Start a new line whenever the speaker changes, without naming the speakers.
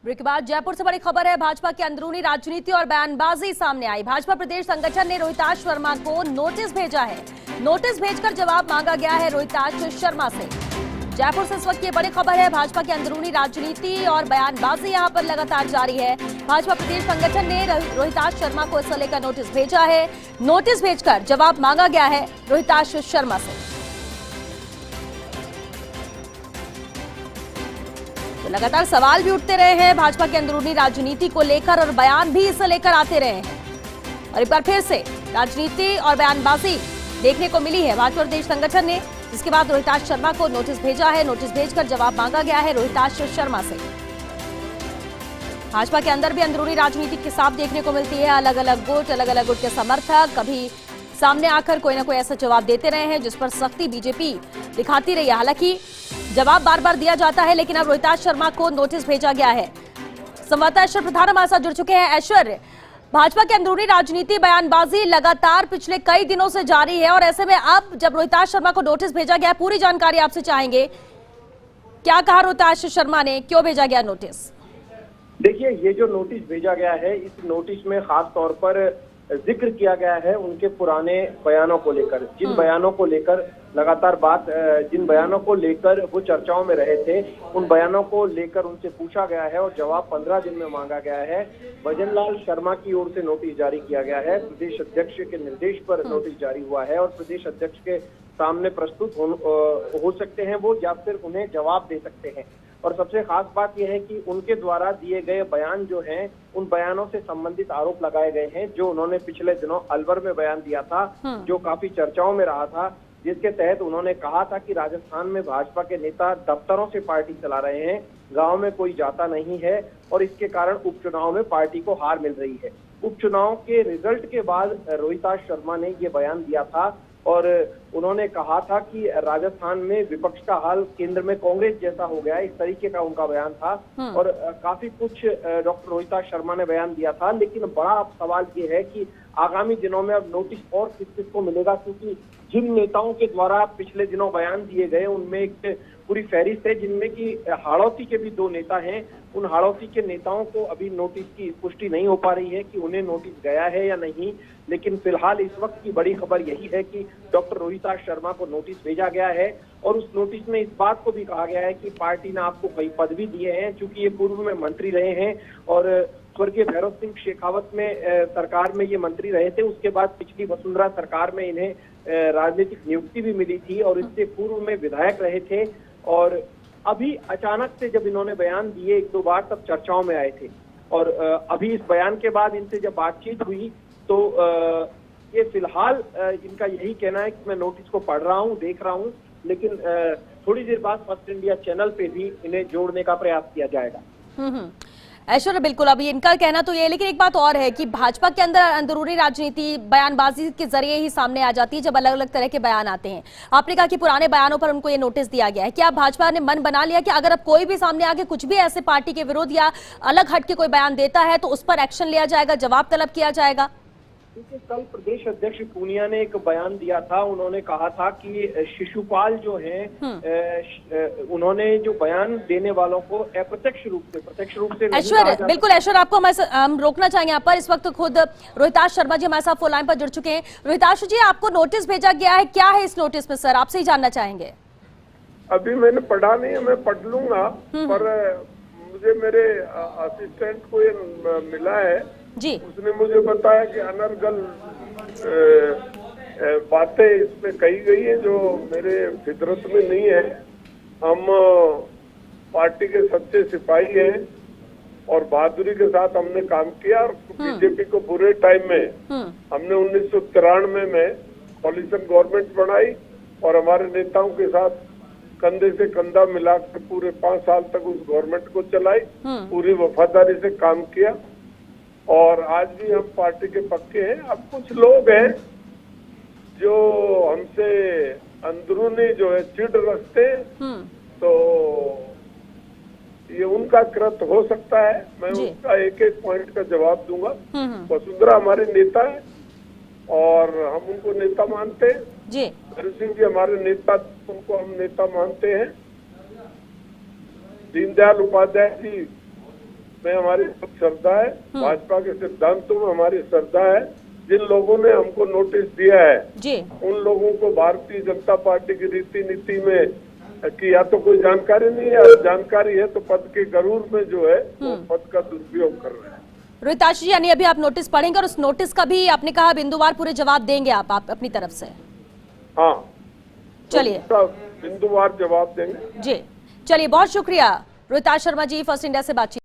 Break के बाद जयपुर से बड़ी खबर है। भाजपा की अंदरूनी राजनीति और बयानबाजी सामने आई। भाजपा प्रदेश संगठन ने रोहिताश शर्मा को नोटिस भेजा है। नोटिस भेजकर जवाब मांगा गया है रोहिताश शर्मा से। जयपुर से इस वक्त ये बड़ी खबर है। भाजपा की अंदरूनी राजनीति और बयानबाजी यहां पर लगातार जारी है। भाजपा प्रदेश संगठन ने रोहिताश शर्मा को इससे लेकर नोटिस भेजा है। नोटिस भेजकर जवाब मांगा गया है रोहिताश शर्मा से। तो लगातार सवाल भी उठते रहे हैं भाजपा की अंदरूनी राजनीति को लेकर और बयान भी इसे लेकर आते रहे हैं। और एक बार फिर से राजनीति और बयानबाजी देखने को मिली है भाजपा प्रदेश संगठन ने, जिसके बाद रोहिताश शर्मा को नोटिस भेजा है। नोटिस भेजकर जवाब मांगा गया है रोहिताश शर्मा से। भाजपा के अंदर भी अंदरूनी राजनीति के साथ देखने को मिलती है। अलग अलग गुट के समर्थक कभी सामने आकर कोई ना कोई ऐसा जवाब देते रहे हैं जिस पर सख्ती बीजेपी दिखाती रही है। हालांकि जवाब बार बार दिया जाता है, लेकिन अब रोहिताश शर्मा को नोटिस भेजा गया है। संवाददाता ऐश्वर्य प्रधान हमारे साथ जुड़ चुके हैं। ऐश्वर्य, भाजपा की अंदरूनी राजनीति बयानबाजी लगातार पिछले कई दिनों से जारी है और ऐसे में अब जब रोहिताश शर्मा को नोटिस भेजा गया, पूरी जानकारी आपसे चाहेंगे। क्या कहा रोहिताश शर्मा ने, क्यों भेजा गया नोटिस?
देखिए, ये जो नोटिस भेजा गया है, इस नोटिस में खास तौर पर जिक्र किया गया है उनके पुराने बयानों को लेकर, जिन बयानों को लेकर लगातार जिन बयानों को लेकर वो चर्चाओं में रहे थे, उन बयानों को लेकर उनसे पूछा गया है और जवाब 15 दिन में मांगा गया है। भजन लाल शर्मा की ओर से नोटिस जारी किया गया है। प्रदेश अध्यक्ष के निर्देश पर नोटिस जारी हुआ है और प्रदेश अध्यक्ष के सामने प्रस्तुत हो सकते हैं वो, या फिर उन्हें जवाब दे सकते हैं। और सबसे खास बात यह है कि उनके द्वारा दिए गए बयान जो हैं, उन बयानों से संबंधित आरोप लगाए गए हैं जो उन्होंने पिछले दिनों अलवर में बयान दिया था, जो काफी चर्चाओं में रहा था, जिसके तहत उन्होंने कहा था कि राजस्थान में भाजपा के नेता दफ्तरों से पार्टी चला रहे हैं, गांव में कोई जाता नहीं है और इसके कारण उपचुनाव में पार्टी को हार मिल रही है। उपचुनाव के रिजल्ट के बाद रोहिताश शर्मा ने ये बयान दिया था और उन्होंने कहा था कि राजस्थान में विपक्ष का हाल केंद्र में कांग्रेस जैसा हो गया है, इस तरीके का उनका बयान था। और काफी कुछ डॉक्टर रोहिताश शर्मा ने बयान दिया था, लेकिन बड़ा सवाल ये है कि आगामी दिनों में अब नोटिस और किस किस को मिलेगा, क्योंकि जिन नेताओं के द्वारा पिछले दिनों बयान दिए गए उनमें एक पूरी फहरिस्त है, जिनमें कि हाड़ौती के भी 2 नेता हैं। उन हाड़ौती के नेताओं को अभी नोटिस की पुष्टि नहीं हो पा रही है कि उन्हें नोटिस गया है या नहीं, लेकिन फिलहाल इस वक्त की बड़ी खबर यही है कि डॉक्टर रोहिताश शर्मा को नोटिस भेजा गया है। और उस नोटिस में इस बात को भी कहा गया है कि पार्टी ने आपको कई पद भी दिए हैं, चूंकि ये पूर्व में मंत्री रहे हैं और स्वर्गीय भैरव सिंह शेखावत में सरकार में ये मंत्री रहे थे। उसके बाद पिछली वसुंधरा सरकार में इन्हें राजनीतिक नियुक्ति भी मिली थी और इससे पूर्व में विधायक रहे थे। और अभी अचानक से जब इन्होंने बयान दिए 1-2 बार, तब चर्चाओं में आए थे। और अभी इस बयान के बाद इनसे जब बातचीत हुई तो ये फिलहाल इनका यही कहना है कि मैं नोटिस को पढ़ रहा हूँ, देख रहा हूँ, लेकिन थोड़ी देर बाद फर्स्ट इंडिया चैनल पे भी इन्हें जोड़ने का प्रयास किया जाएगा।
ऐश्वर्य, बिल्कुल अभी इनका कहना तो ये, लेकिन एक बात और है कि भाजपा के अंदर अंदरूनी राजनीति बयानबाजी के जरिए ही सामने आ जाती है जब अलग अलग तरह के बयान आते हैं। आपने कहा कि पुराने बयानों पर उनको ये नोटिस दिया गया है। क्या भाजपा ने मन बना लिया कि अगर अब कोई भी सामने आके कुछ भी ऐसे पार्टी के विरोध या अलग हट के कोई बयान देता है तो उस पर एक्शन लिया जाएगा, जवाब तलब किया जाएगा?
क्योंकि कल प्रदेश अध्यक्ष पूनिया ने एक बयान दिया था। उन्होंने कहा था कि शिशुपाल जो हैं, उन्होंने जो बयान देने वालों को अप्रत्यक्ष रूप से, प्रत्यक्ष रूप से
ऐश्वर्य, बिल्कुल ऐश्वर्य, आपको हम रोकना चाहेंगे यहाँ पर। इस वक्त खुद रोहिताश शर्मा जी हमारे साथ फोन लाइन पर जुड़ चुके हैं। रोहिताश जी, आपको नोटिस भेजा गया है, क्या है इस नोटिस में सर, आपसे ही जानना चाहेंगे।
अभी मैंने पढ़ा नहीं है, मैं पढ़ लूंगा, पर मुझे मेरे असिस्टेंट को ये मिला है
जी।
उसने मुझे बताया कि अनर्गल बातें इसमें कही गई है जो मेरे फितरत में नहीं है। हम पार्टी के सच्चे सिपाही हैं और बहादुरी के साथ हमने काम किया और बीजेपी को बुरे टाइम में हमने 1993 में कॉलिशन गवर्नमेंट बनाई और हमारे नेताओं के साथ कंधे से कंधा मिलाकर पूरे 5 साल तक उस गवर्नमेंट को चलाई, पूरी वफादारी से काम किया और आज भी हम पार्टी के पक्के हैं। अब कुछ लोग हैं जो हमसे अंदरूनी जो है चिढ़ रखते हैं, तो ये उनका कृत्य हो सकता है। मैं उसका एक पॉइंट का जवाब दूंगा। वसुंधरा हमारे नेता है और हम उनको नेता मानते हैं जी। भैरव सिंह जी हमारे नेता, उनको हम नेता मानते हैं। दीनदयाल उपाध्याय जी में हमारी बहुत श्रद्धा है, भाजपा के सिद्धांतों में हमारी श्रद्धा है। जिन लोगों ने हमको नोटिस दिया है
जी
उन लोगों को भारतीय जनता पार्टी की रीति नीति में कि या तो कोई जानकारी नहीं है, या जानकारी है तो पद के गरूर में जो है वो पद का दुरुपयोग कर रहे हैं।
रोहिताक्ष जी, यानी अभी आप नोटिस पढ़ेंगे और उस नोटिस का भी आपने कहा बिंदुवार पूरे जवाब देंगे आप अपनी तरफ से?
हाँ,
चलिए,
तो बिंदुवार जवाब देंगे।
जी चलिए, बहुत शुक्रिया रोहिताक्ष शर्मा जी, फर्स्ट इंडिया से बातचीत।